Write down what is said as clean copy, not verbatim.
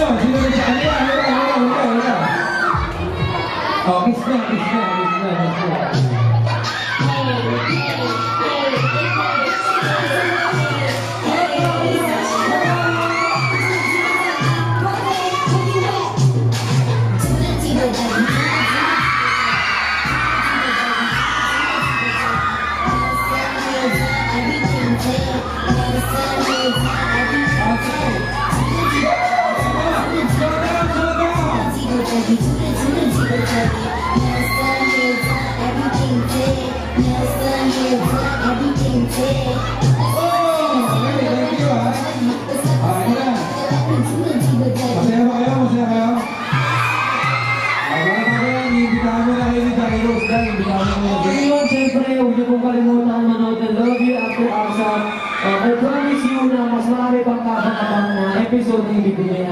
nyo? Sino na siya? Halika. Oh, kiss na. Siyempre, huwag niyo pong kalimutan manood ng Love You After Action. I promise you na mas marami pang kapakapang na episode na ibibigay namin.